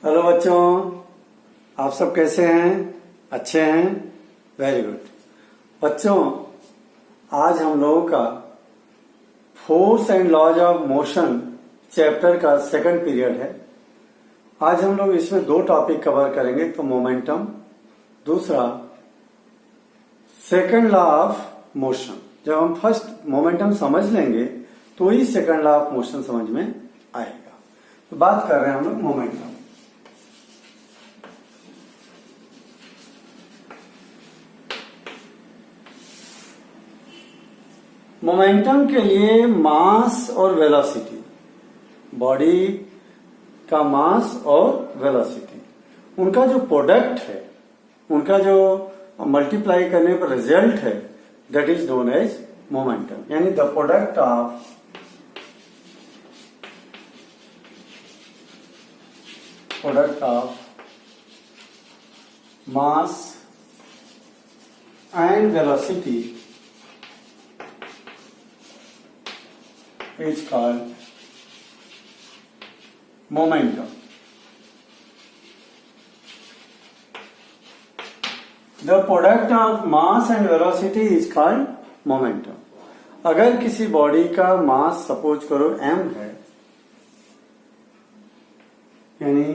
Hello बच्चों, आप सब कैसे हैं? अच्छे हैं? Very good. बच्चों, आज हम लोगों का force and laws of motion chapter का सेकंड पीरियड है। आज हम लोग इसमें दो टॉपिक कवर करेंगे, तो मोमेंटम, दूसरा सेकंड लॉ ऑफ मोशन। जब हम फर्स्ट मोमेंटम समझ लेंगे तो ही सेकंड लॉ ऑफ मोशन समझ में आएगा। तो बात कर रहे हैं हम लोग मोमेंटम। मोमेंटम के लिए मास और वेलोसिटी, बॉडी का मास और वेलोसिटी, उनका जो प्रोडक्ट है, उनका जो मल्टीप्लाई करने पर रिजल्ट है, that is known as momentum. यानी the product of mass and velocity is called momentum. The product of mass and velocity is called momentum. अगर किसी बॉडी का मास सपोज करो m है, यानी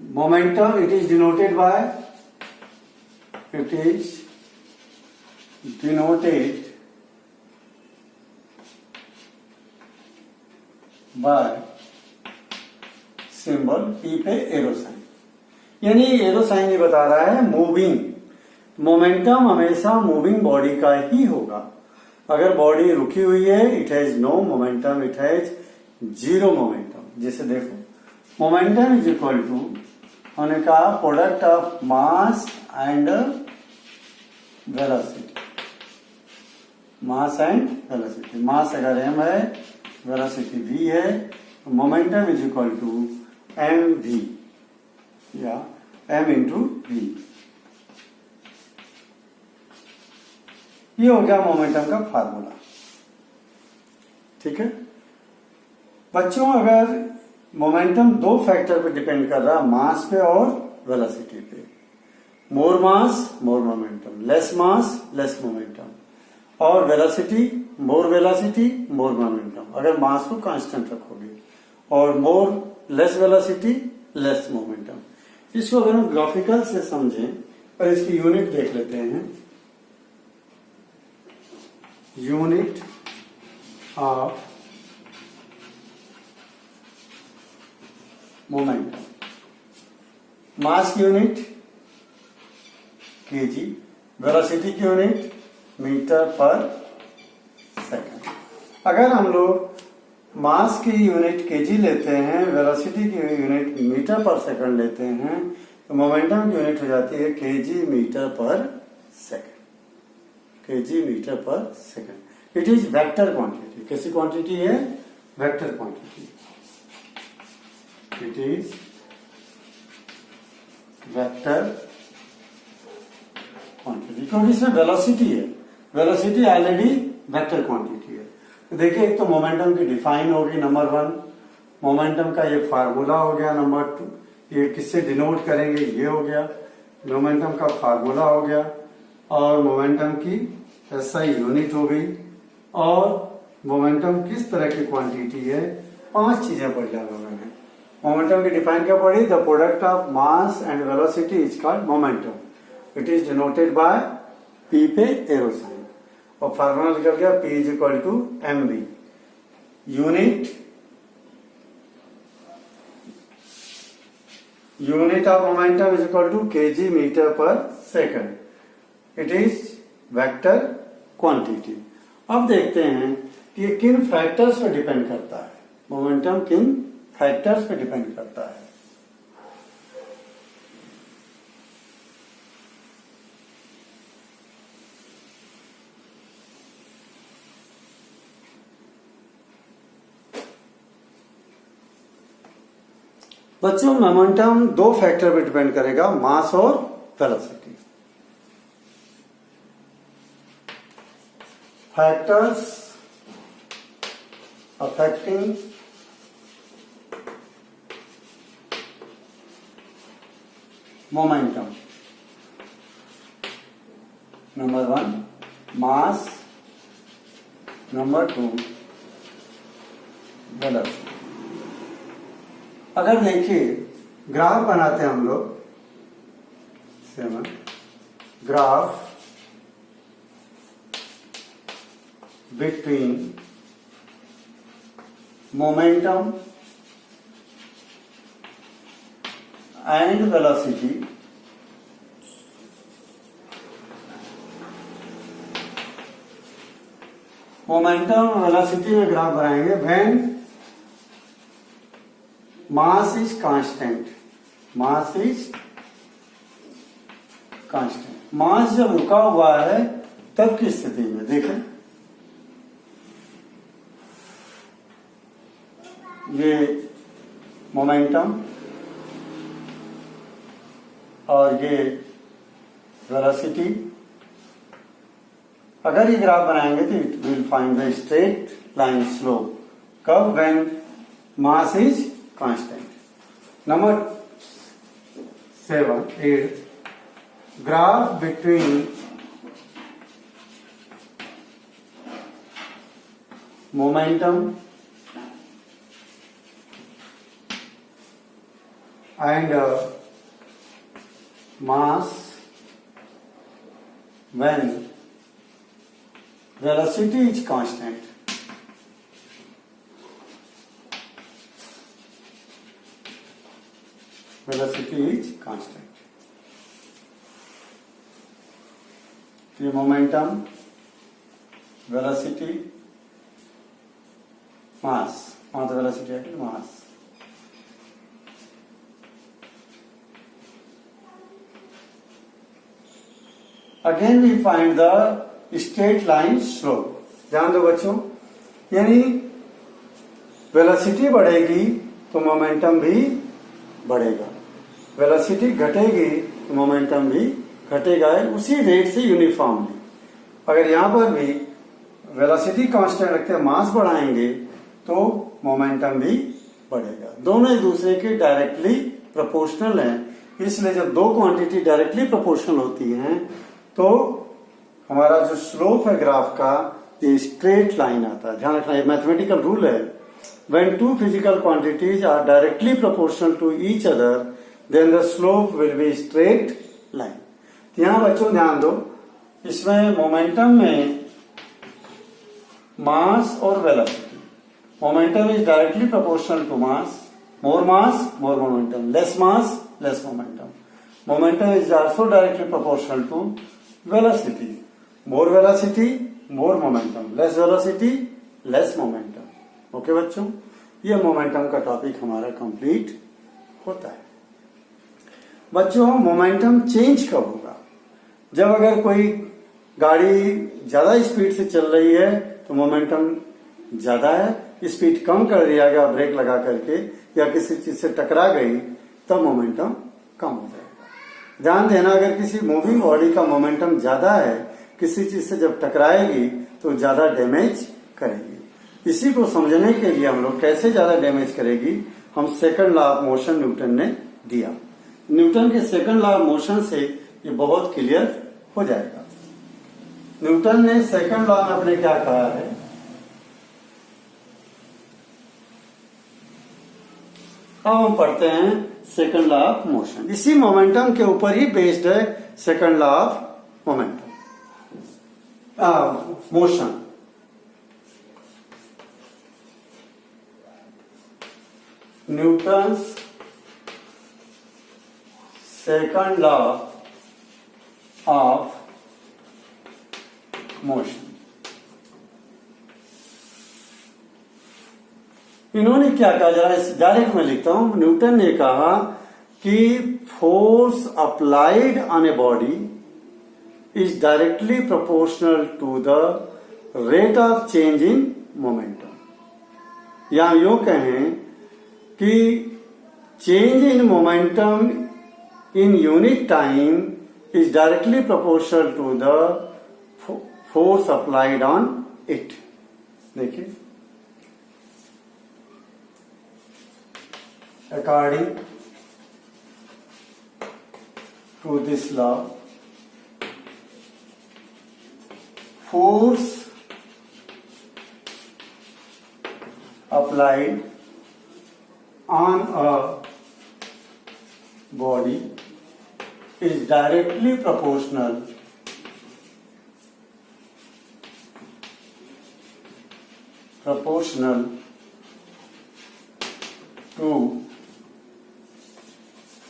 momentum it is denoted by symbol P पे arrow sign. यानी arrow sign ये बता रहा है मूविंग। मोमेंटम हमेशा मूविंग बॉडी का ही होगा। अगर बॉडी रुकी हुई है, it has no momentum, it has zero momentum. जैसे देखो, मोमेंटम इज इक्वल टू होने का product of mass and velocity. Mass and velocity, mass अगर m है, वेलोसिटी v है, momentum is equal to M we या m इंटू वी। ये हो गया मोमेंटम का फार्मूला। ठीक है बच्चों, अगर मोमेंटम दो फैक्टर पे डिपेंड कर रहा, मास पे और वेलोसिटी पे। More mass more momentum, less mass less momentum, और वेलोसिटी मोर मोमेंटम अगर मास को कांस्टेंट रखोगे, और लेस वेलोसिटी लेस मोमेंटम। इसको अगर हम ग्राफिकल से समझें और इसकी यूनिट देख लेते हैं। यूनिट ऑफ मोमेंटम, मास की यूनिट केजी, वेलोसिटी की यूनिट मीटर पर सेकंड। अगर हम लोग मास की यूनिट केजी लेते हैं, वेलोसिटी की यूनिट मीटर पर सेकंड लेते हैं, तो मोमेंटम की यूनिट हो जाती है KG metre per second. KG metre per second. It is vector quantity. कैसी क्वांटिटी है? Vector quantity. It is vector quantity, क्योंकि इसमें वेलोसिटी है। वेलोसिटी ऑलरेडी वेक्टर क्वांटिटी है। तो देखिए, एक तो मोमेंटम की डिफाइन होगी नंबर 1, मोमेंटम का ये फार्मूला हो गया नंबर 2, ये किससे डिनोट करेंगे ये हो गया, मोमेंटम का फार्मूला हो गया, और मोमेंटम की एसआई यूनिट हो गई, और मोमेंटम किस तरह की क्वांटिटी है। 5 चीजें पढ़ लिया मैंने। मोमेंटम की डिफाइन क्या पढ़ी? The product of mass and velocity is called momentum. It is denoted by P पे एरो साइन, और फार्मूला निकल गया P is equal to M V. Unit of momentum is equal to kg metre per second. It is vector quantity. अब देखते हैं कि ये किन फैक्टर्स पे डिपेंड करता है। मोमेंटम किन फैक्टर्स पे डिपेंड करता है? बच्चों, मोमेंटम दो फैक्टर पे डिपेंड करेगा, मास और velocity. Factors affecting momentum, number 1 mass, number 2 velocity. अगर देखिए ग्राफ बनाते हैं हम लोग, 7 graph between momentum and velocity momentum velocity में ग्राफ बनाएंगे when mass is constant, mass is constant. Mass जब रुका हुआ है तब की स्थिति में देखें, ये मोमेंटम और ये वेलोसिटी। अगर ये ग्राफ बनाएंगे तो it will find the straight line slope कब, when mass is constant. Number 8 graph between momentum and mass when velocity is constant। velocity is constant। ये momentum, velocity, mass, mass velocity है कि mass. Again we find the straight line slope. ध्यान दो बच्चों, यानी velocity बढ़ेगी तो momentum भी बढ़ेगा, वेलोसिटी घटेगी तो मोमेंटम भी घटेगा, उसी रेट से यूनिफॉर्मली। अगर यहां पर भी वेलोसिटी कांस्टेंट रखते हैं, मास बढ़ाएंगे तो मोमेंटम भी बढ़ेगा। दोनों एक दूसरे के डायरेक्टली प्रोपोर्शनल हैं, इसलिए जब दो क्वांटिटी डायरेक्टली प्रोपोर्शनल होती हैं तो हमारा जो स्लोप है ग्राफ का ये स्ट्रेट लाइन आता है। ध्यान रखना, ये मैथमेटिकल रूल है। When two physical quantities are directly proportional to each other then the slope will be straight line. यहां बच्चों ध्यान दो, इसमें मोमेंटम में मास और velocity, momentum is directly proportional to mass, more momentum, less mass less momentum. Momentum is also directly proportional to velocity, more velocity more momentum, less velocity less momentum. Okay बच्चों, ये momentum का topic हमारा complete होता है। बच्चों momentum change कब होगा? जब अगर कोई गाड़ी ज्यादा स्पीड से चल रही है तो मोमेंटम ज्यादा है, स्पीड कम कर दिया गया ब्रेक लगा करके या किसी चीज से टकरा गई तब मोमेंटम कम हो जाएगा। ध्यान देना, अगर किसी मूविंग बॉडी का मोमेंटम ज्यादा है, किसी चीज से जब टकराएगी तो ज्यादा डैमेज करेगी। इसी को समझने के लिए हम लोग कैसे ज्यादा डैमेज करेगी, हम second law of motion Newton ने दिया। न्यूटन के सेकंड लॉ ऑफ मोशन से ये बहुत क्लियर हो जाएगा। न्यूटन ने सेकंड लॉ में अपने क्या कहा है, अब हम पढ़ते हैं सेकंड लॉ ऑफ मोशन। इसी मोमेंटम के ऊपर ही बेस्ड है second law of momentum motion. Newton's second law of motion. इन्होंने क्या कहा, जरा इस डायरेक्ट में लिखता हूं। न्यूटन ने कहा कि force applied on a body is directly proportional to the rate of change in momentum. या यूं कहें कि change in momentum in unit time is directly proportional to the force applied on it. देखिए, according to this law, force applied on a body is directly proportional to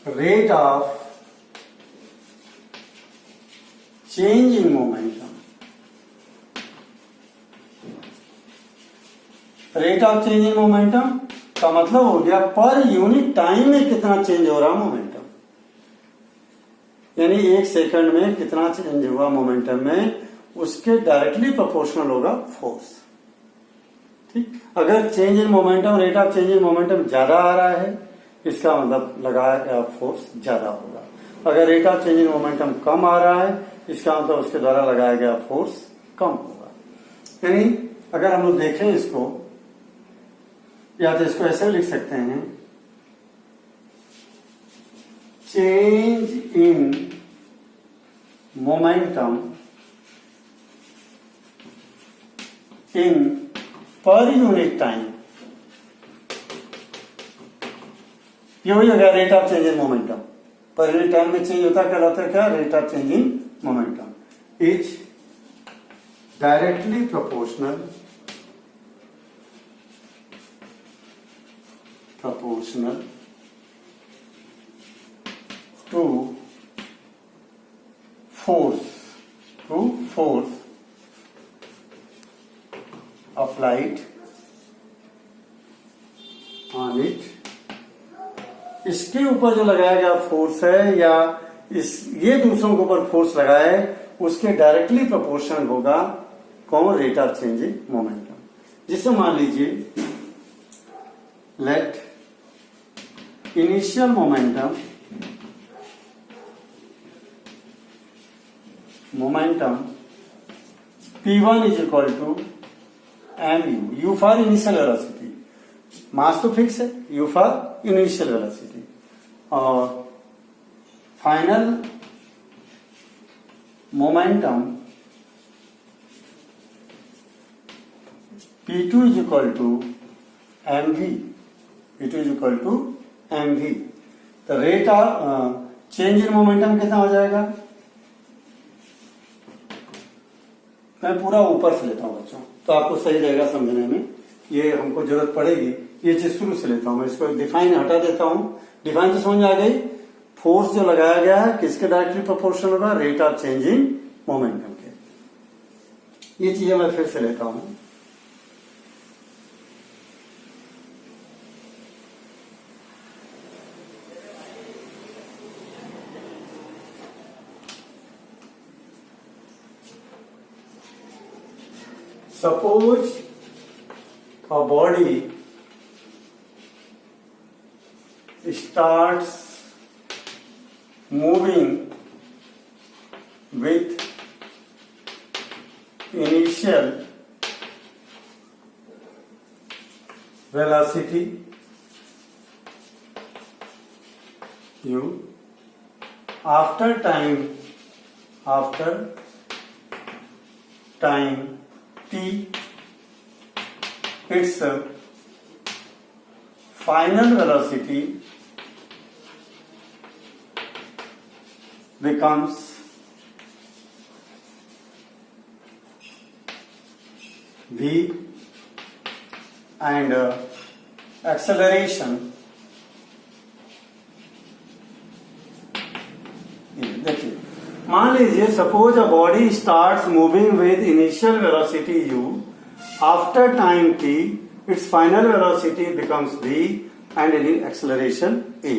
rate of change in momentum. Rate of change in momentum का मतलब हो गया per unit time में कितना change हो रहा momentum, यानी एक सेकंड में कितना चेंज हुआ मोमेंटम में, उसके डायरेक्टली प्रोपोर्शनल होगा फोर्स। ठीक, अगर change in momentum, rate of change in momentum ज्यादा आ रहा है, इसका मतलब लगाया गया फोर्स ज्यादा होगा। अगर rate of change in momentum कम आ रहा है, इसका मतलब उसके द्वारा लगाया गया फोर्स कम होगा। यानी अगर हम लोग देखें इसको, या तो इसको ऐसे लिख सकते हैं, change in momentum in per unit time, ये वही हो गया rate of change in momentum. Per unit time में चेंज होता कहलाता है क्या, rate of change in momentum is directly proportional to force applied on it। इसके ऊपर जो लगाया गया फोर्स है, या ये दूसरों के ऊपर फोर्स लगाया है, उसके डायरेक्टली प्रोपोर्शनल होगा कौन, rate of change in momentum. जिससे मान लीजिए let initial momentum P1 is equal to mu, u for initial velocity, mass तो फिक्स है, u for initial velocity, और final momentum P2 is equal to mv, तो rate of change in momentum कितना हो जाएगा, मैं पूरा ऊपर से लेता हूं बच्चों, तो आपको सही रहेगा समझने में, ये हमको जरूरत पड़ेगी। ये चीज शुरू से लेता हूं मैं, इसको डिफाइन हटा देता हूं। डिफाइन तो समझ आ गई, फोर्स जो लगाया गया है किसके डायरेक्टली प्रोपोर्शनल होगा, rate of change in momentum के। ये चीजें मैं फिर से लेता हूं। Suppose a body starts moving with initial velocity u, after time t, its final velocity becomes v, and acceleration, देखिए मान लीजिए suppose a body starts moving with initial velocity u, after time t its final velocity becomes v and acceleration a।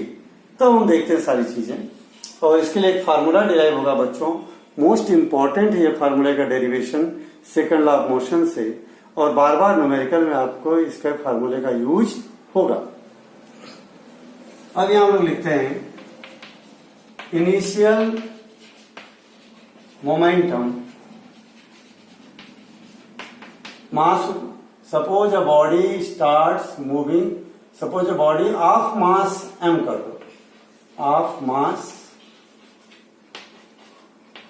तो हम देखते हैं सारी चीजें, और इसके लिए एक फार्मूला डिराइव होगा बच्चों, मोस्ट इंपॉर्टेंट है ये फार्मूले का derivation second law of motion से, और बार बार न्यूमेरिकल में आपको इसके फार्मूले का यूज होगा। अब यहां हम लोग लिखते हैं initial momentum mass, suppose a body starts moving, suppose a body of mass m कर दो, ऑफ मास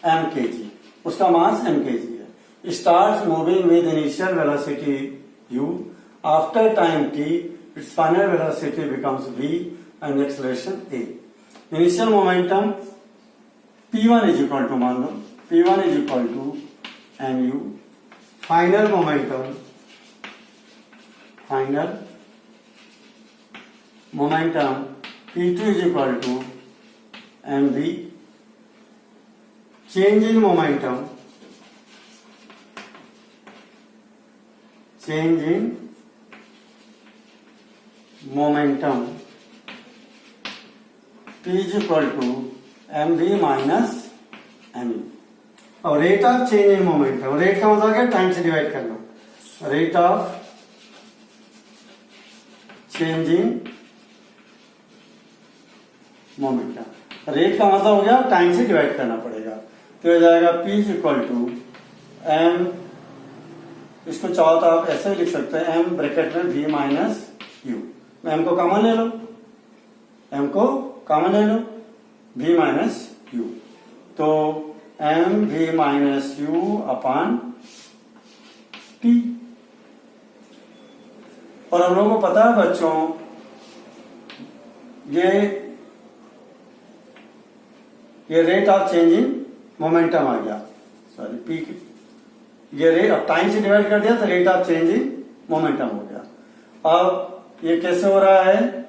mkg, उसका मास mkg है। Starts moving with initial velocity u, after time t its final velocity becomes v and acceleration a। Initial momentum p1 is equal to, मान लो p1 is equal to mu, final momentum p2 is equal to mv, change in momentum p is equal to mv minus mu। और rate of change in momentum, rate का मतलब क्या, time से divide करना, rate of change in momentum, rate का मतलब हो गया टाइम से डिवाइड करना पड़ेगा, तो हो जाएगा P is equal to m, इसको चाहो तो आप ऐसे ही लिख सकते हैं m ब्रैकेट में v माइनस u, m को कॉमन ले लो, v माइनस u, तो m v minus u upon t। और हम लोगों को पता है बच्चों, ये rate of change in momentum आ गया, सॉरी पी, ये रेट ऑफ टाइम से डिवाइड कर दिया तो rate of change in momentum हो गया। अब ये कैसे हो रहा है,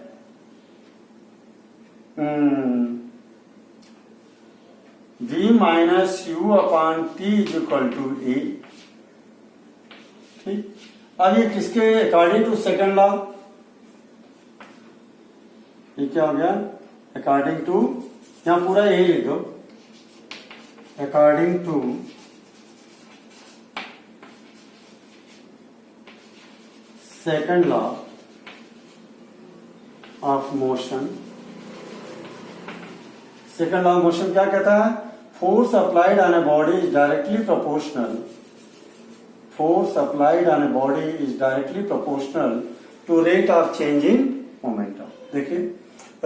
v minus u upon T is equal to ए। ठीक, अब ये किसके अकॉर्डिंग टू सेकंड लॉ, ये क्या हो गया, अकॉर्डिंग टू, यहां पूरा यही लिख दो, according to second law of motion. Second law of motion क्या कहता है, force applied on a body is directly proportional, force applied on a body is directly proportional to rate of change in momentum। देखिए,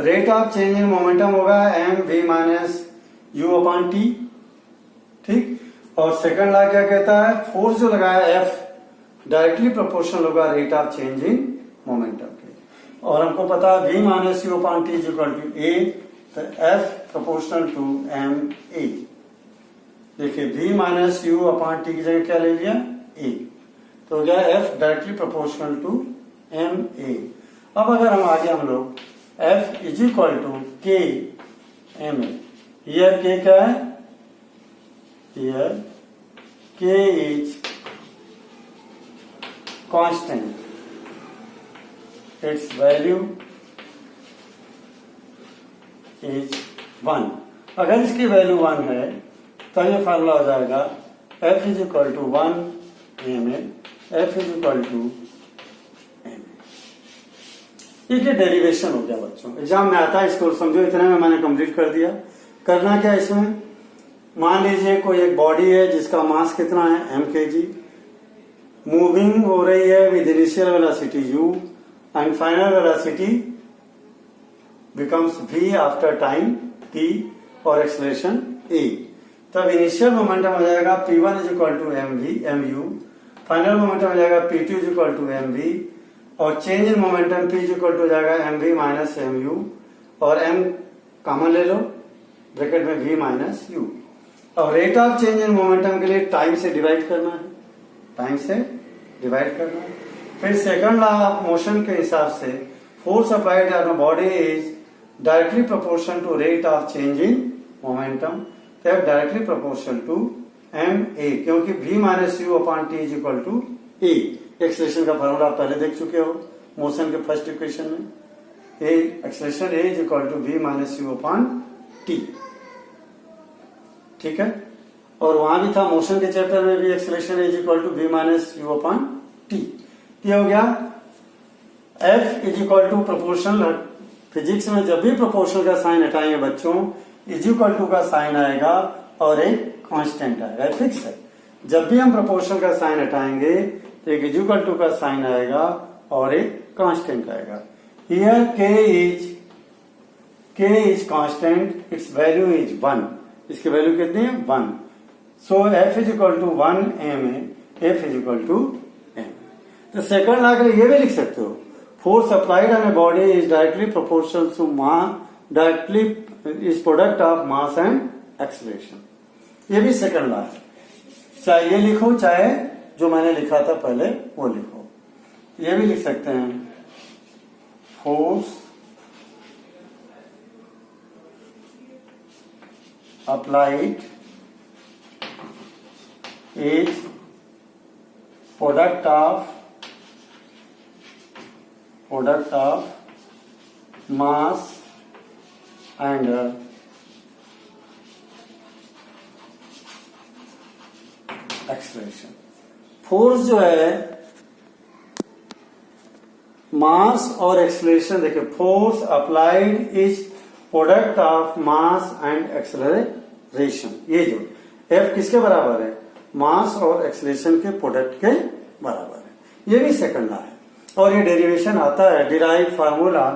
rate of change in momentum होगा m v minus u upon t। ठीक, और second law क्या कहता है, force जो लगाया F directly proportional होगा rate of change in momentum के, और हमको पता है v minus u upon t is equal to a, तो F proportional to m a। देखिए, v minus u upon t की जगह क्या ले लिया, ए, तो हो गया F directly proportional to M A. अब अगर हम आगे हम लोग F is equal to K M A, here K क्या है, here K is constant, its value is 1। अगर इसकी वैल्यू 1 है तो ये फार्मूला हो जाएगा F is equal to 1 ml, F is equal to ml। ये डेरिवेशन हो गया बच्चों, एग्जाम में आता है, इसको समझो, इतना में मैंने कंप्लीट कर दिया। करना क्या इसमें, मान लीजिए कोई एक बॉडी है जिसका मास कितना है mkg, मूविंग हो रही है with initial velocity u and final velocity becomes v after time t और एक्सेलरेशन a। तब इनिशियल मोमेंटम हो जाएगा p1 is equal to mu, final momentum हो जाएगा p2 is equal to mv, और change in momentum p is equal to हो जाएगा mv minus mu, और m कॉमन ले लो, ब्रैकेट में v माइनस u। अब rate of change in momentum के लिए टाइम से डिवाइड करना है, फिर सेकंड लॉ ऑफ मोशन के हिसाब से force applied on a body is directly proportional to rate of change in momentum, directly proportional to M A, क्योंकि v minus you upon T is equal to A. Acceleration का formula आप पहले देख चुके हो मोशन के first equation में, A acceleration A is equal to v minus you upon T. ठीक है, और वहां भी था मोशन के चैप्टर में भी, acceleration is equal to v minus you upon T. ये हो गया F is equal to proportional. Physics में जब भी प्रोपोर्शनल का साइन हटाएंगे बच्चों, इज इक्वल टू का साइन आएगा और एक कांस्टेंट आएगा, फिक्स है। जब भी हम प्रोपोर्शनल का साइन हटाएंगे तो एक इज इक्वल टू का साइन आएगा और एक कांस्टेंट आएगा। Here k is constant, its value is 1, इसकी वैल्यू कितनी है 1। So F is equal to 1 m है, F is equal to m। तो सेकंड लॉ के लिए ये भी लिख सकते हो, force applied on a body is directly proportional to directly is product of mass and acceleration. ये भी सेकंड लॉ है, चाहे ये लिखो चाहे जो मैंने लिखा था पहले वो लिखो। ये भी लिख सकते हैं, force applied is product of mass and acceleration। Force जो है मास और एक्सेलरेशन, देखिए force applied is product of mass and acceleration. ये जो F किसके बराबर है, मास और एक्सेलरेशन के प्रोडक्ट के बराबर है। ये भी सेकंड लॉ है और ये डेरिवेशन आता है, derive formula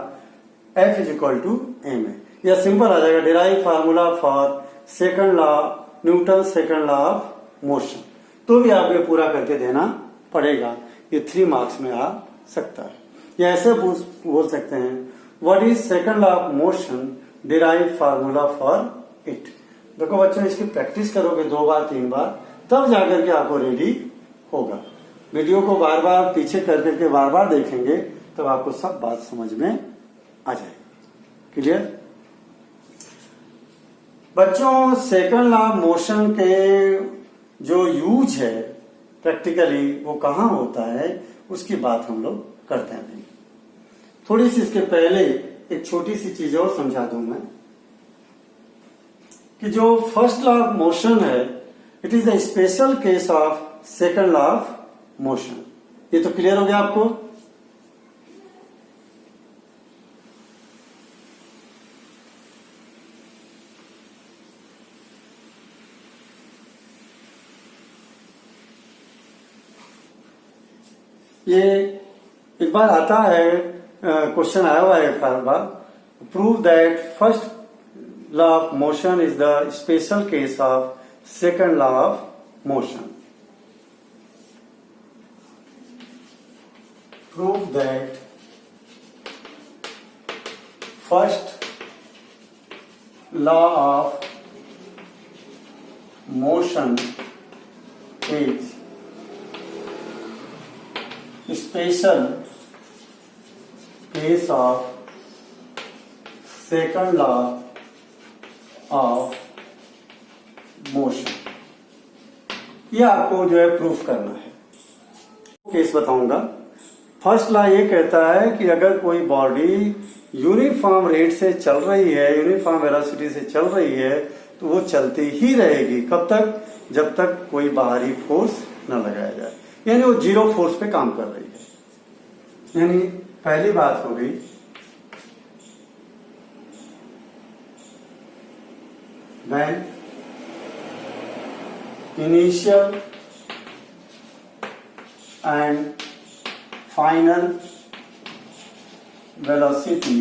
F is equal to m है। यह सिंपल आ जाएगा, derive formula for second law, Newton second law of motion. तो भी आप ये पूरा करके देना पड़ेगा, ये 3 मार्क्स में आ सकता है। या ऐसे बोल सकते हैं, what is second law of motion, derive formula for it. देखो बच्चों, इसकी प्रैक्टिस करोगे 2 बार 3 बार, तब जाकर के आपको रेडी होगा। वीडियो को बार बार पीछे कर करके बार बार देखेंगे तब आपको सब बात समझ में आ जाएगी। क्लियर बच्चों? सेकंड लॉ ऑफ मोशन के जो यूज है प्रैक्टिकली वो कहाँ होता है, उसकी बात हम लोग करते हैं। थोड़ी सी इसके पहले एक छोटी सी चीज और समझा दूं मैं कि जो फर्स्ट लॉ ऑफ मोशन है, it is the special case of second law of motion. ये तो क्लियर हो गया आपको? ये एक बार आता है, क्वेश्चन आया हुआ है एक बार, prove that first law of motion is the special case of second law of motion. Prove that first law of motion is special case of second law of motion। ये आपको जो है प्रूफ करना है। केस बताऊंगा। First law ये कहता है कि अगर कोई बॉडी यूनिफॉर्म रेट से चल रही है, यूनिफॉर्म वेलोसिटी से चल रही है, तो वो चलती ही रहेगी। कब तक? जब तक कोई बाहरी फोर्स न लगाया जाए, यानी वो जीरो फोर्स पे काम कर रही है। यानी पहली बात हो गई when initial and final velocity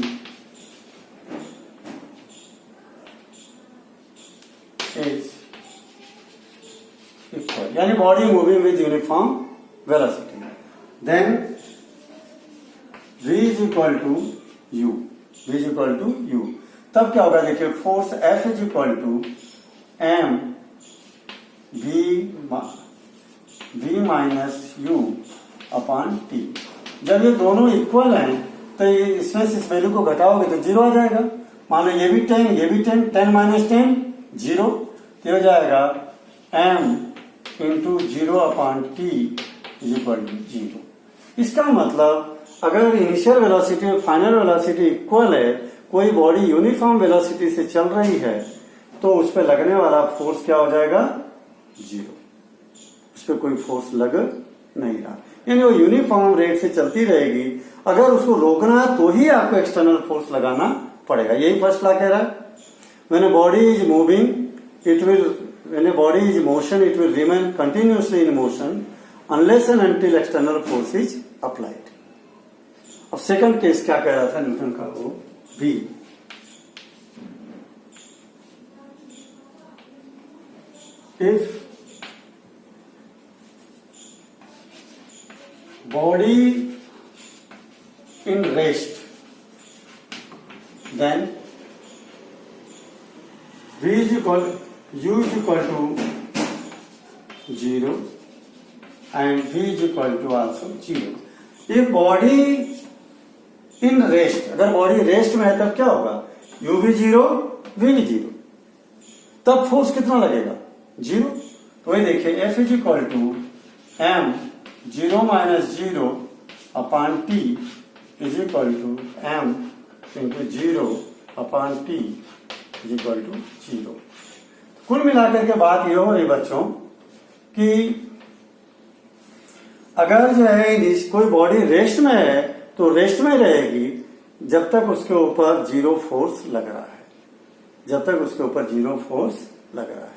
is equal, यानी body moving with uniform velocity, then v is equal to u, v is equal to u। तब क्या होगा? देखिए, force F is equal to m v minus you upon T. जब ये दोनों equal हैं तो ये इसमें से इस वैल्यू को घटाओगे तो जीरो आ जाएगा। मान लो ये भी 10, ये भी 10, 10 माइनस 10 जीरो, तो हो जाएगा m into zero upon T is equal to zero. इसका मतलब अगर इनिशियल वेलोसिटी और फाइनल वेलोसिटी इक्वल है, कोई बॉडी यूनिफॉर्म वेलोसिटी से चल रही है, तो उस पर लगने वाला फोर्स क्या हो जाएगा? जीरो। उस पर कोई फोर्स लग नहीं रहा, यानी वो यूनिफॉर्म रेट से चलती रहेगी। अगर उसको रोकना है तो ही आपको एक्सटर्नल फोर्स लगाना पड़ेगा। यही फर्स्ट लॉ कह रहा है। When a body is moving it will, when a body is motion it will remain continuously in motion unless and until external force is applied. अब सेकंड केस क्या कह रहा था न्यूटन का? वो v if body in rest, then v is equal u is equal to 0 and v is equal to also 0. if body in rest, अगर body rest में है तब क्या होगा, u भी 0 v भी 0, तब फोर्स कितना लगेगा 0. तो वही देखिए F is equal to m 0 minus 0 upon t is equal to m into 0 upon t is equal to 0. कुल मिलाकर के बात ये हो रही बच्चों कि अगर जो है कोई बॉडी रेस्ट में है तो रेस्ट में रहेगी जब तक उसके ऊपर 0 फोर्स लग रहा है, जब तक उसके ऊपर 0 फोर्स लग रहा है.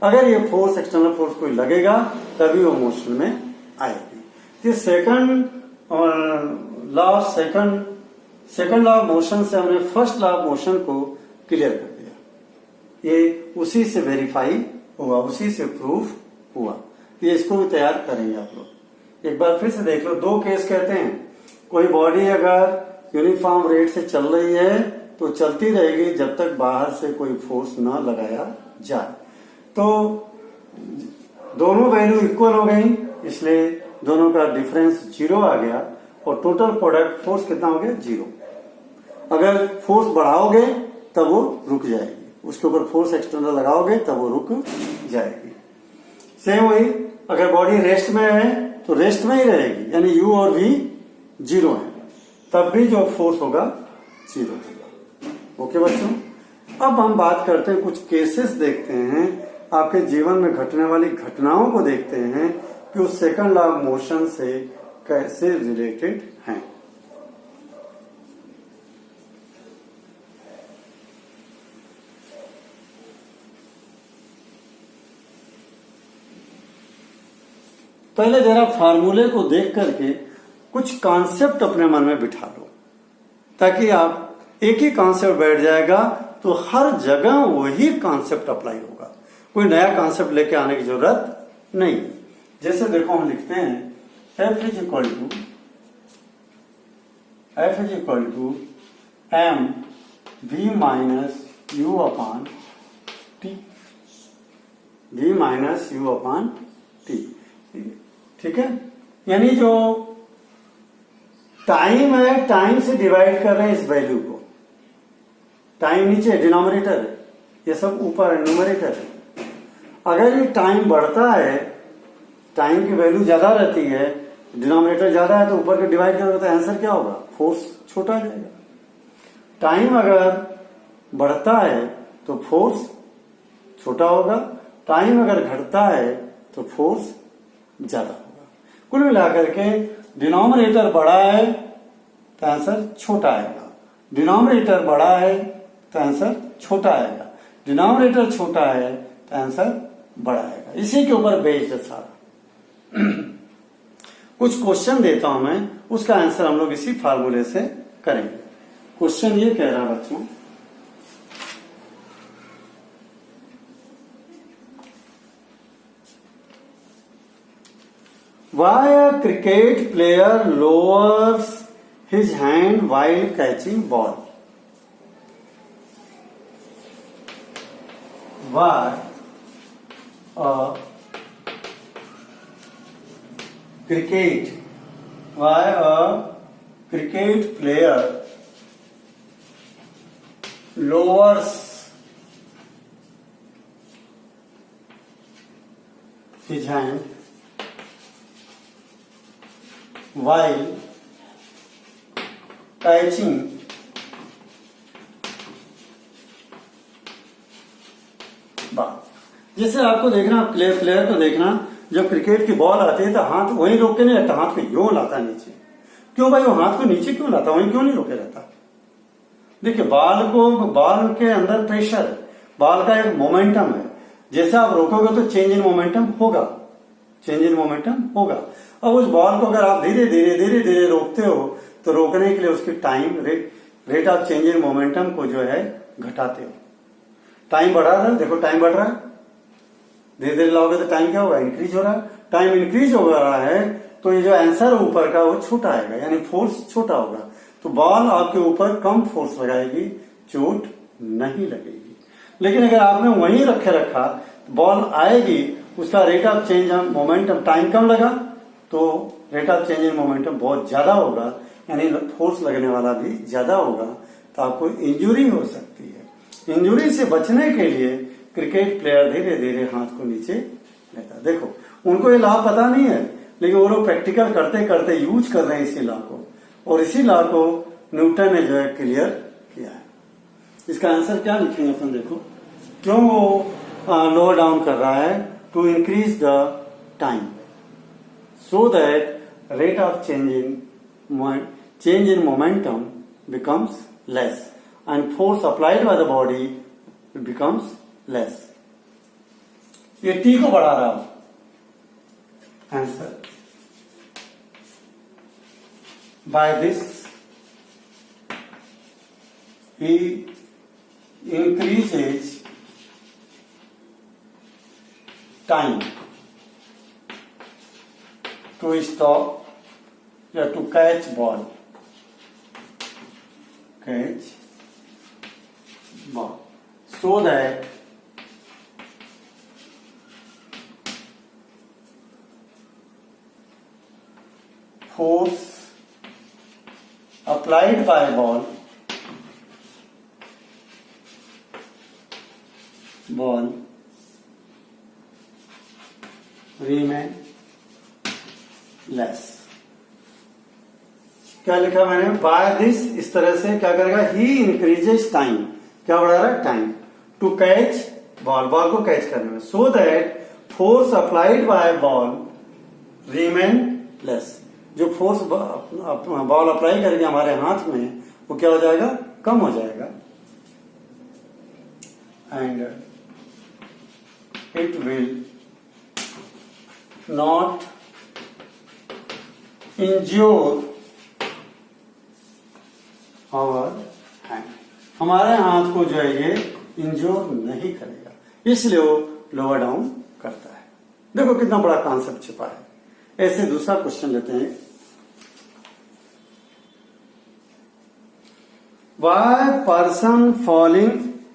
अगर ये फोर्स एक्सटर्नल फोर्स कोई लगेगा तभी वो मोशन में आएगी. ये सेकंड लॉ ऑफ मोशन से हमने फर्स्ट लॉ ऑफ मोशन को क्लियर कर दिया. ये उसी से वेरीफाई हुआ, उसी से प्रूफ हुआ. ये इसको भी तैयार करेंगे आप लोग. एक बार फिर से देख लो. दो केस कहते हैं, कोई बॉडी अगर यूनिफॉर्म रेट से चल रही है तो चलती रहेगी जब तक बाहर से कोई फोर्स न लगाया जाए. तो दोनों वैल्यू इक्वल हो गई, इसलिए दोनों का डिफरेंस 0 आ गया और टोटल प्रोडक्ट फोर्स कितना हो गया 0. अगर फोर्स बढ़ाओगे तब वो रुक जाएगी, उसके ऊपर फोर्स एक्सटर्नल लगाओगे तब वो रुक जाएगी. सेम वही, अगर बॉडी रेस्ट में है तो रेस्ट में ही रहेगी, यानी u और v 0 है, तब भी जो फोर्स होगा 0 होगा. ओके बच्चों, अब हम बात करते हैं, कुछ केसेस देखते हैं, आपके जीवन में घटने वाली घटनाओं को देखते हैं कि उस सेकंड लॉ ऑफ मोशन से कैसे रिलेटेड हैं. पहले जरा फार्मूले को देख करके कुछ कॉन्सेप्ट अपने मन में बिठा लो, ताकि आप एक ही कॉन्सेप्ट बैठ जाएगा तो हर जगह वही कॉन्सेप्ट अप्लाई होगा, कोई नया कॉन्सेप्ट लेके आने की जरूरत नहीं. जैसे देखो हम लिखते हैं F is equal to m v minus you upon T, v minus you upon T. ठीक है, यानी जो टाइम है, टाइम से डिवाइड कर रहे हैं इस वैल्यू को. टाइम नीचे डिनोमिनेटर है, ये सब ऊपर है न्यूमरेटर है. अगर ये टाइम बढ़ता है, टाइम की वैल्यू ज्यादा रहती है, डिनोमिनेटर ज्यादा है, तो ऊपर के डिवाइड करोगे तो आंसर क्या होगा, फोर्स छोटा आ जाएगा. टाइम अगर बढ़ता है तो फोर्स छोटा होगा, टाइम अगर घटता है तो फोर्स ज्यादा होगा. कुल मिलाकर के डिनोमिनेटर बड़ा है तो आंसर छोटा आएगा, डिनोमिनेटर बड़ा है तो आंसर छोटा आएगा, डिनोमिनेटर छोटा है तो आंसर बड़ा आएगा. इसी के ऊपर बेस्ड है सारा. कुछ क्वेश्चन देता हूं मैं, उसका आंसर हम लोग इसी फार्मूले से करेंगे. क्वेश्चन ये कह रहा है बच्चों, why a cricket player lowers his hand while catching ball? Why a cricket player lowers his hand while catching ball. जैसे आपको देखना, प्लेयर को देखना, जब क्रिकेट की बॉल आती है तो हाथ वहीं रोके नहीं रहता, हाथ को यूं लाता नीचे. क्यों भाई, वो हाथ को नीचे क्यों लाता, वहीं क्यों नहीं रोके रहता? देखिए, बॉल के अंदर प्रेशर है, बॉल का एक मोमेंटम है, जैसे आप रोकोगे तो चेंज इन मोमेंटम होगा. अब उस बॉल को अगर आप धीरे धीरे रोकते हो तो रोकने के लिए उसकी time rate of change in momentum को जो है घटाते हो. टाइम बढ़ा रहा है, देखो टाइम बढ़ रहा है, धीरे धीरे लाओगे तो टाइम क्या होगा, इंक्रीज हो रहा है। टाइम इंक्रीज हो रहा है तो ये जो आंसर ऊपर का वो छोटा आएगा, यानी फोर्स छोटा होगा। तो बॉल आपके ऊपर कम फोर्स लगाएगी, चोट नहीं लगेगी। लेकिन अगर आपने वहीं रखे रखा, बॉल आएगी, उसका rate of change of momentum, time कम लगा तो rate of change in momentum बहुत ज्यादा होगा, यानी फोर्स लगने वाला भी ज्यादा होगा, तो आपको इंजुरी हो सकती है। इंजुरी से बचने के लिए क्रिकेट प्लेयर धीरे धीरे हाथ को नीचे लेता। देखो उनको ये लॉ पता नहीं है, लेकिन वो लोग प्रैक्टिकल करते करते यूज कर रहे हैं इसी लॉ को, और इसी लॉ को न्यूटन ने जो है क्लियर किया है। इसका आंसर क्या लिखेंगे अपन, देखो क्यों वो लोअर डाउन कर रहा है, to increase the time so that rate of change in momentum becomes less and force applied by the body becomes less. ये टी को बढ़ा रहा हूं, answer by this he increases time to stop या to catch ball, so that force applied by ball remain less। क्या लिखा मैंने, by this, इस तरह से क्या करेगा, ही इंक्रीजेस टाइम, क्या बढ़ा रहा है, time, to catch ball, ball को कैच करने में, so that force applied by ball remain less. जो फोर्स बॉल अप्लाई करेंगे हमारे हाथ में वो क्या हो जाएगा, कम हो जाएगा, and it will not injure our hand। हमारे हाथ को जो है ये इंजोर नहीं करेगा, इसलिए वो लोअर डाउन करता है। देखो कितना बड़ा कॉन्सेप्ट छिपा है। ऐसे दूसरा क्वेश्चन लेते हैं, वाई पर्सन फॉलिंग,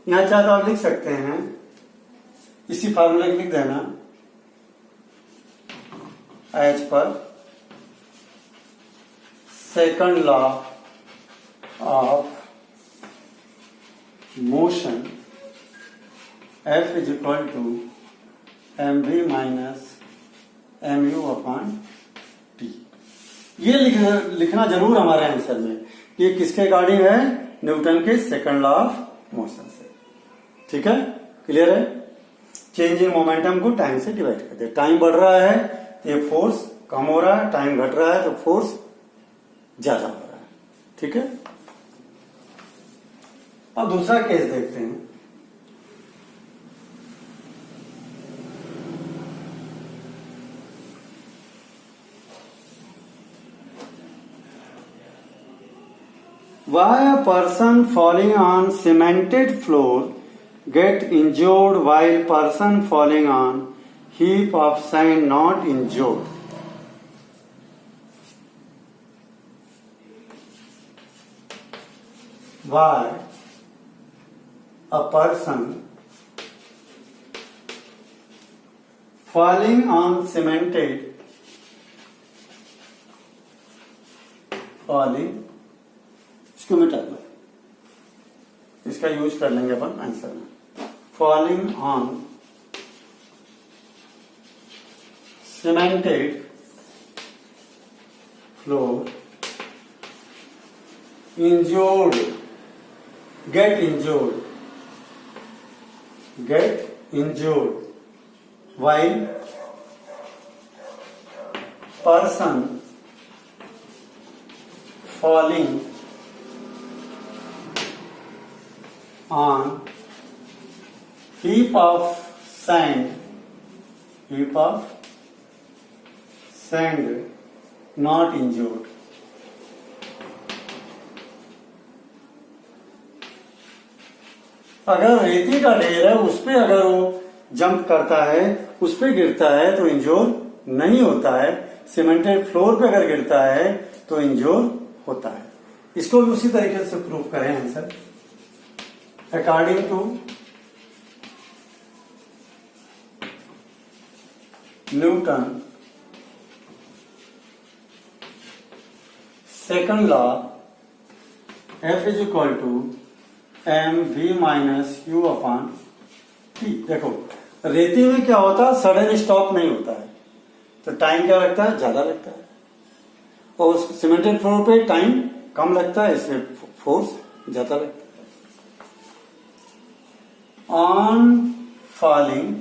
यहां चाहे तो आप लिख सकते हैं, इसी फार्मूले को लिख देना, एज पर second law of motion F is equal to M V minus M U upon T. ये लिखना जरूर हमारे आंसर में, ये किसके अकॉर्डिंग है, न्यूटन के सेकंड लॉ ऑफ मोशन से। ठीक है, क्लियर है। चेंज इन मोमेंटम को टाइम से डिवाइड करते हैं, टाइम बढ़ रहा है तो ये फोर्स कम हो रहा है, टाइम घट रहा है तो फोर्स ज्यादा हो रहा है। ठीक है, अब दूसरा केस देखते हैं। Why a person falling on cemented floor get injured while person falling on heap of sand not injured? Why a person falling on cemented इसको मिटा दो, इसका यूज कर लेंगे अपन आंसर में। Falling on cemented floor injured, get injured while person falling on heap of sand not injured। अगर रेती का ढेर है उस पे अगर वो जंप करता है उस पे गिरता है तो इंजोर नहीं होता है, सीमेंटेड फ्लोर पे अगर गिरता है तो इंजोर होता है। इसको भी उसी तरीके से प्रूव करें answer. According to Newton second law F is equal to mv minus you upon T. देखो रेती में क्या होता है, सडन स्टॉप नहीं होता है, तो टाइम क्या लगता है, ज्यादा लगता है, और सीमेंटेड फ्लोर पे टाइम कम लगता है, इसलिए फोर्स ज्यादा लगता है। On falling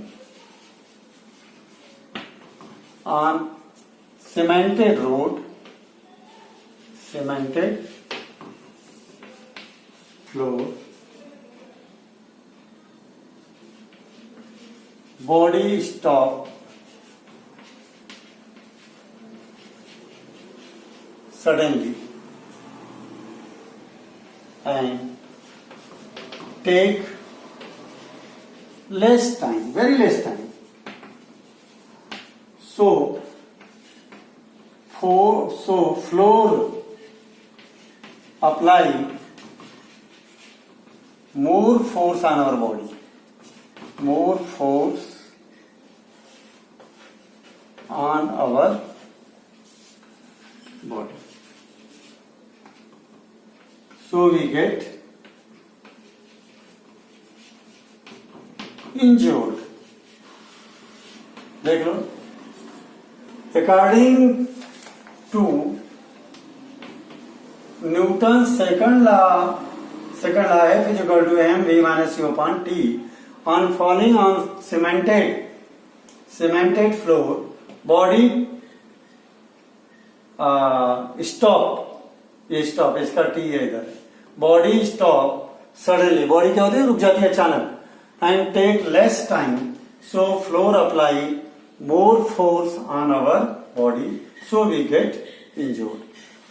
on cemented road, cemented floor, body stop suddenly and take less time, very less time. So floor apply more force on our body, more force on our body. So we get injured. देख लो, according to Newton's second law F is equal to mv minus u upon t, on falling on cemented floor, body stop, इसका t है इधर, body stop suddenly, body क्या होती है, रुक जाती है अचानक, and take less time, so floor apply more force on our body, so we get injured.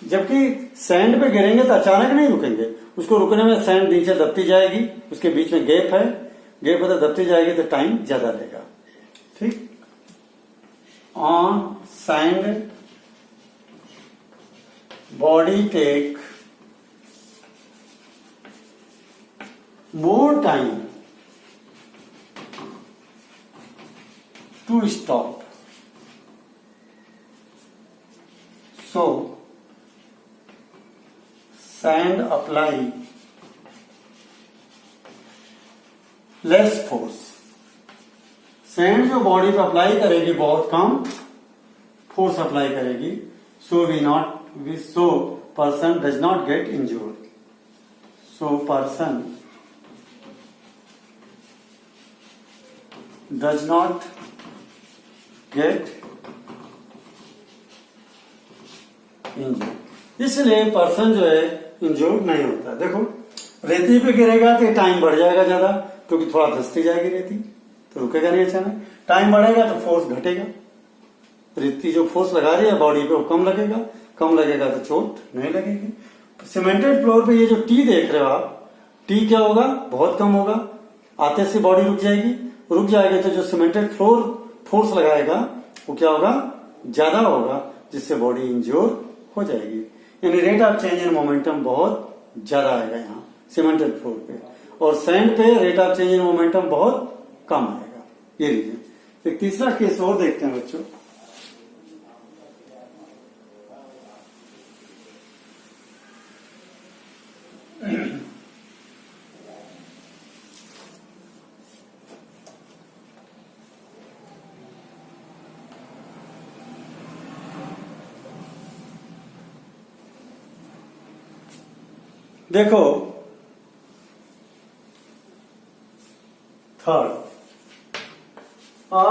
जबकि सैंड पे गिरेंगे तो अचानक नहीं रुकेंगे, उसको रुकने में सैंड नीचे दबती जाएगी, उसके बीच में गैप है, गैप तो दबती जाएगी तो टाइम ज्यादा लेगा। ठीक, on sand body take more time to stop. So sand apply less force. Sand जो बॉडी पे अप्लाई करेगी बहुत कम फोर्स अप्लाई करेगी, so person does not get injured. So person does not get injured, इसलिए पर्सन जो है injured नहीं होता। देखो रेती पे गिरेगा तो टाइम बढ़ जाएगा ज्यादा, क्योंकि थोड़ा धसती जाएगी रेती, तो रुकेगा नहीं अचानक, टाइम बढ़ेगा तो फोर्स घटेगा, रेती जो फोर्स लगा रही है बॉडी पे वो कम लगेगा तो चोट नहीं लगेगी। सीमेंटेड फ्लोर पे ये जो टी देख रहे हो आप, टी क्या होगा, बहुत कम होगा, आते से बॉडी रुक जाएगी तो जो सीमेंटेड फ्लोर फोर्स लगाएगा वो क्या होगा, ज्यादा होगा, जिससे बॉडी इंज्योर हो जाएगी। यानी rate of change in momentum बहुत ज्यादा आएगा यहाँ सीमेंटेड फ्लोर पे, और सैंड पे rate of change in momentum बहुत कम आएगा। ये रीजन। एक तीसरा केस और देखते हैं बच्चों। देखो third, a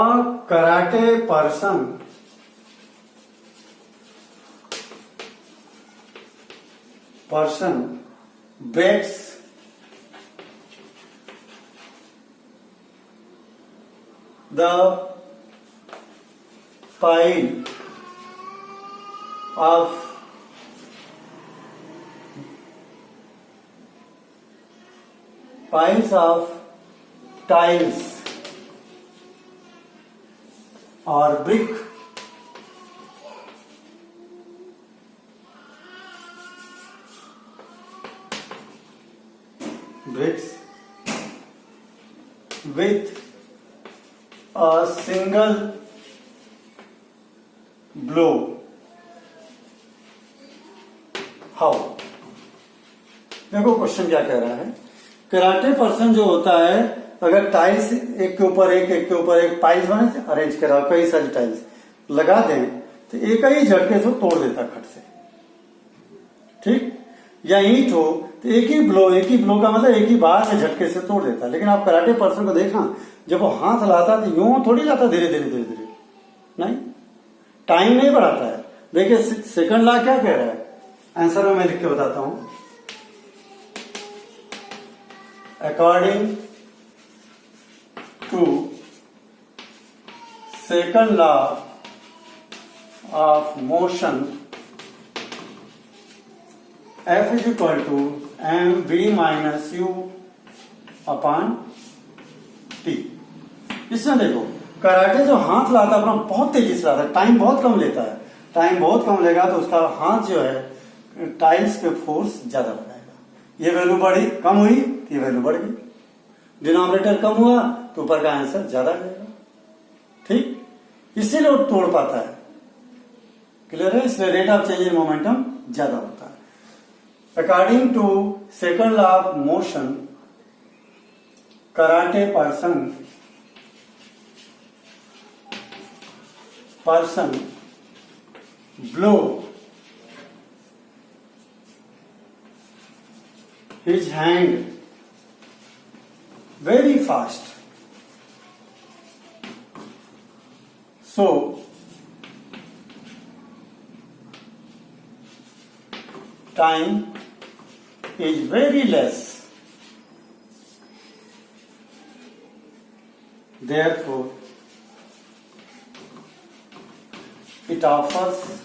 karate person breaks the pile of piles of tiles और brick, bricks with a single blow. How? देखो क्वेश्चन क्या कह रहा है। कराटे पर्सन जो होता है, अगर टाइल्स एक के ऊपर एक पाइल्स बने अरेंज करा, कई सारी टाइल्स लगा दें तो एक ही झटके से तोड़ देता खट से, ठीक। या ईंट हो तो एक ही ब्लो का मतलब एक ही बार में झटके से तोड़ देता है। लेकिन आप कराटे पर्सन को देखना, जब वो हाथ लाता तो यूं थोड़ी लाता, धीरे धीरे नहीं, टाइम नहीं बढ़ाता है। देखिए सेकंड लॉ क्या कह रहा है, आंसर में मैं लिख के बताता हूं। According to second law of motion, F is equal to mv minus u upon t। इसमें देखो कराटे जो हाथ लाता है अपना बहुत तेजी से लाता है, टाइम बहुत कम लेता है। टाइम बहुत कम लेगा तो उसका हाथ जो है टाइल्स पे फोर्स ज्यादा लगाएगा। ये वैल्यू बढ़ी, कम हुई तो ये वैल्यू बढ़ गई, डिनोमिनेटर कम हुआ तो ऊपर का आंसर ज्यादा रहेगा, ठीक। इसीलिए वो तोड़ पाता है। क्लियर है? इसलिए rate of change in momentum ज्यादा होता है। According to second law of motion, karate person blow his hand very fast. So time is very less, therefore it offers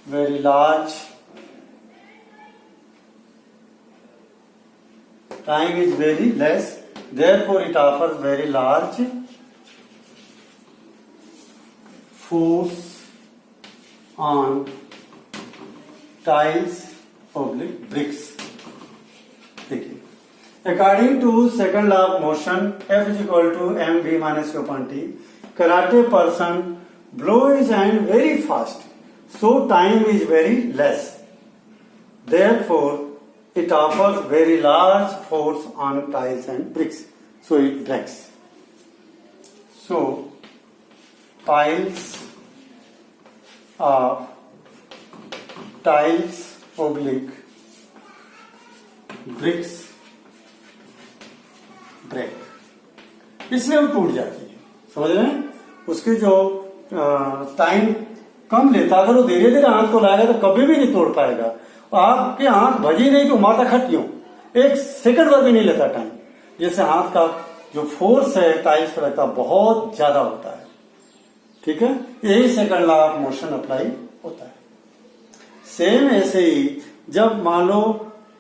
very large, time is very less, therefore it offers very large force on tiles oblique bricks। देखिए, according to second law of motion, F is equal to mv minus u upon t, karate person blow his hand very fast, so time is very less, therefore it offers very large force on tiles and bricks, so it breaks। So piles of tiles oblique bricks break, इसलिए वो टूट जाती है। समझ रहे हैं? उसके जो टाइम कम लेता, अगर वो धीरे धीरे हाथ को लाएगा तो कभी भी नहीं तोड़ पाएगा। आपके हाथ भजी नहीं तो मारता खट क्यों, एक सेकंड पर भी नहीं लेता टाइम। जैसे हाथ का जो फोर्स है टाइल्स पर लगता बहुत ज्यादा होता है, ठीक है। यही second law of motion apply होता है। सेम ऐसे ही जब मान लो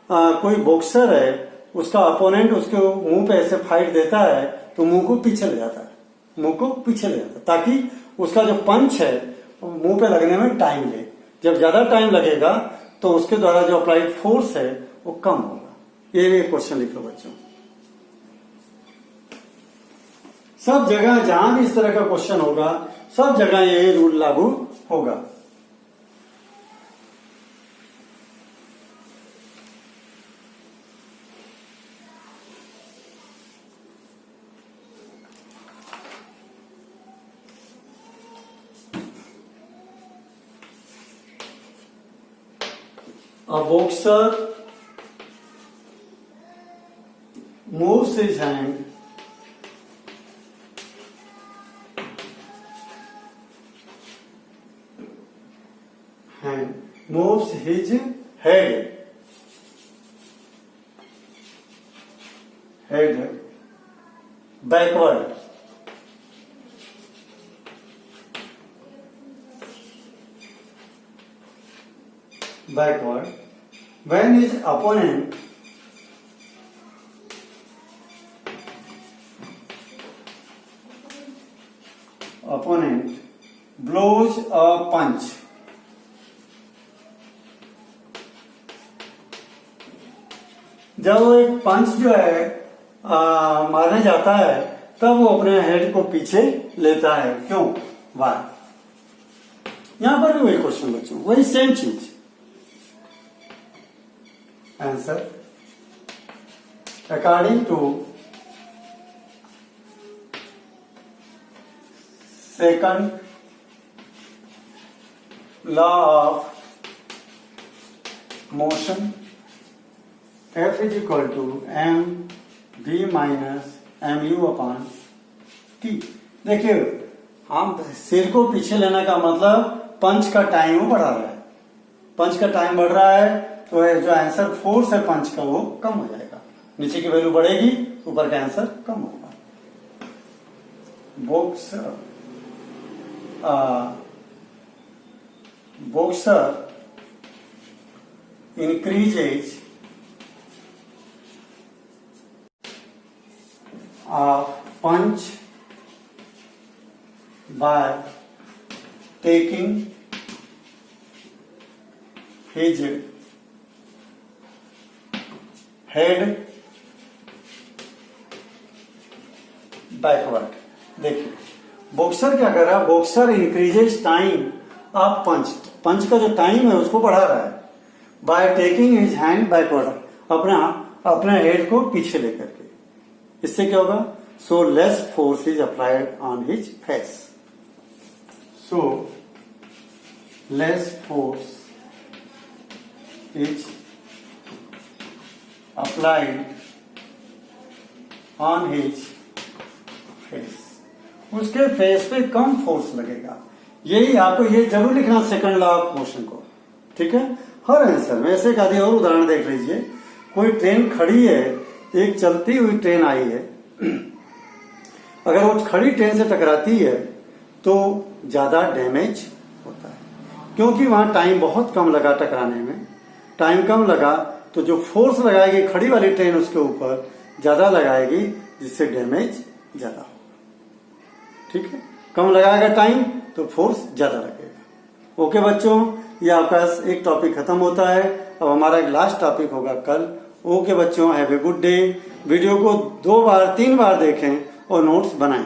कोई बॉक्सर है, उसका अपोनेंट उसके मुंह पे ऐसे फाइट देता है तो मुंह को पीछे ले जाता है, ताकि उसका जो पंच है मुंह पे लगने में टाइम ले। जब ज्यादा टाइम लगेगा तो उसके द्वारा जो अप्लाइड फोर्स है वो कम होगा। ये भी क्वेश्चन लिख लो बच्चों। सब जगह जहां भी इस तरह का क्वेश्चन होगा, सब जगह यही रूल लागू होगा। A boxer moves his hand moves his head backward when his opponent opponent blows a punch, जब वो एक पंच जो है मारने जाता है तब वो अपने हेड को पीछे लेता है, क्यों, वाई। यहां पर भी वही क्वेश्चन बच्चों, वही सेम चीज। Answer according to second law of motion, F is equal to m v minus mu upon t। देखिए हम सिर को पीछे लेने का मतलब पंच का टाइम वो बढ़ा रहा है, पंच का टाइम बढ़ रहा है तो जो आंसर फोर्स है पंच का वो कम हो जाएगा, नीचे की वैल्यू बढ़ेगी, ऊपर का आंसर कम होगा। Boxer increases of punch by taking his head backward। देखिए बॉक्सर क्या कर रहा है, boxer increases time of punch, punch का जो टाइम है उसको बढ़ा रहा है, by taking his hand backward, अपने हेड को पीछे लेकर के। इससे क्या होगा, so less force is applied on his face, so less force is applied on his face, उसके फेस पे कम फोर्स लगेगा। यही आपको ये जरूर लिखना सेकंड लॉ ऑफ मोशन को, ठीक है। हर आंसर में ऐसे एक आधी और उदाहरण देख लीजिए, कोई ट्रेन खड़ी है, एक चलती हुई ट्रेन आई है, अगर वो खड़ी ट्रेन से टकराती है तो ज्यादा डैमेज होता है, क्योंकि वहां टाइम बहुत कम लगा, टकराने में टाइम कम लगा, तो जो फोर्स लगाएगी खड़ी वाली ट्रेन उसके ऊपर ज्यादा लगाएगी, जिससे डैमेज ज्यादा होगा, ठीक है। कम लगाएगा टाइम तो फोर्स ज्यादा लगेगा। ओके बच्चों, ये आपका एक टॉपिक खत्म होता है, अब हमारा एक लास्ट टॉपिक होगा कल। ओके बच्चों, have a good day. Video को 2 बार 3 बार देखें और नोट्स बनाएं।